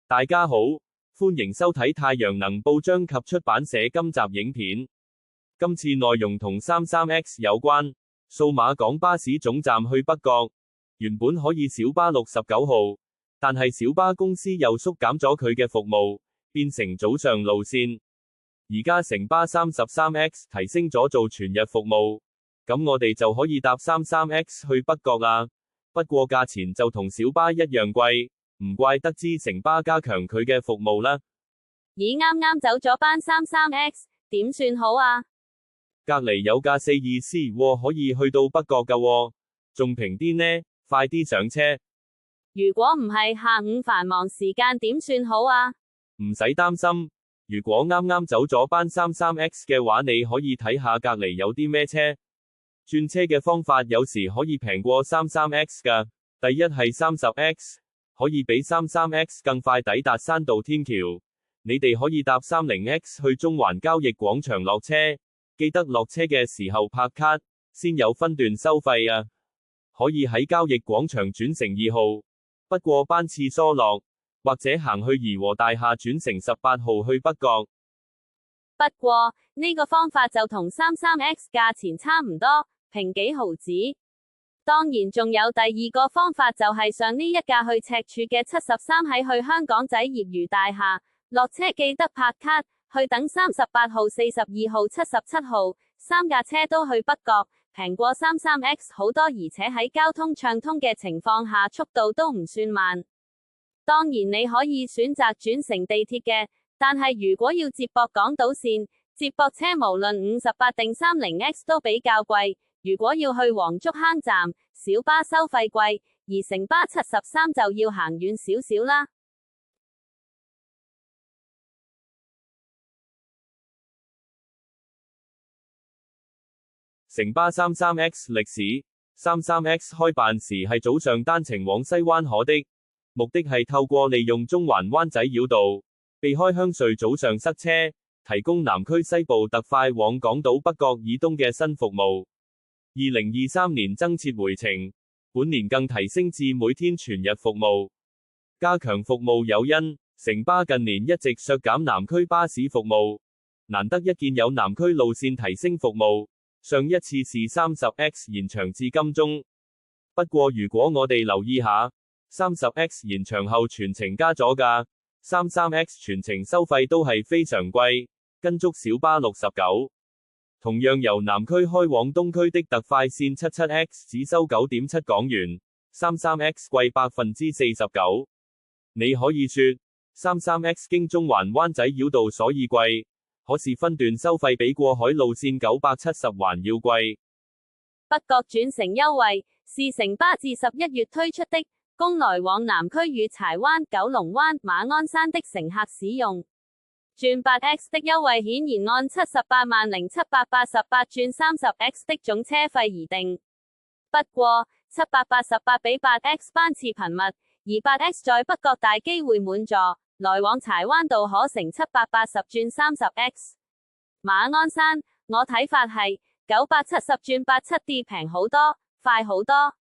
大家好，歡迎收睇太陽能報章及出版社今集影片。今次內容同 33X 有關。數碼港巴士總站去北角，原本可以小巴69號，但係小巴公司又縮減咗佢嘅服務，變成早上路線。而家城巴 33X 提升咗做全日服務，咁我哋就可以搭 33X 去北角啦。不過價錢就同小巴一樣貴。唔怪得知城巴加強佢嘅服務啦。咦，啱啱走咗班 33X， 點算好啊？隔離有架424可以去到北角㗎，仲平啲呢，快啲上車。如果唔係下午繁忙時間點算好啊？唔使擔心，如果啱啱走咗班 33X 嘅話，你可以睇下隔離有啲咩車。轉車嘅方法有時可以平過 33X 㗎。第一係 30X。可以比 33X 更快抵達山道天橋，你哋可以搭 30X 去中環交易廣場落車，記得落車嘅時候拍卡，先有分段收費啊。可以喺交易廣場轉乘2號，不過班次疏落，或者行去怡和大廈轉乘18號去北角。不過呢個方法就同 33X 價錢差唔多，平幾毫子。當然仲有第二個方法，就係上呢一架去赤柱嘅73喺去香港仔業餘大廈，落車記得拍卡，去等38號、42號、77號，3架車都去北角，平過 33X 好多，而且喺交通暢通嘅情況下速度都唔算慢。當然你可以選擇轉乘地鐵嘅，但係如果要接駁港島線，接駁車無論58定30X 都比較貴。如果要去黃竹坑站，小巴收費貴，而城巴73就要行遠少少啦。城巴 33X 歷史 33X 開辦時係早上單程往西灣河的，目的係透過利用中環灣仔繞道，避開鄉隧早上塞車，提供南區西部特快往港島北角以東嘅新服務。2023年增設回程，本年更提升至每天全日服務，加強服務誘因。城巴近年一直削減南區巴士服務，難得一見有南區路線提升服務，上一次是 30X 延長至金鐘。不過如果我哋留意下 30X 延長後全程加咗價， 33X 全程收費都係非常貴，跟足小巴69。同樣由南區開往東區的特快線 77X 只收 9.7 港元， 33X 貴 49%。 你可以說 33X 經中環灣仔繞道所以貴，可是分段收費比過海路線970還要貴。北角轉乘優惠是城巴自11月推出的，供來往南區與柴灣、九龍灣、馬鞍山的乘客使用。轉 8X 的優惠顯然按780788轉 30X 的總車費而定。不過788比 8X 班次頻密，而 8X 在北角大機會滿座，來往柴灣道可乘780轉 30X。馬鞍山，我睇法係970轉87D 平好多，快好多。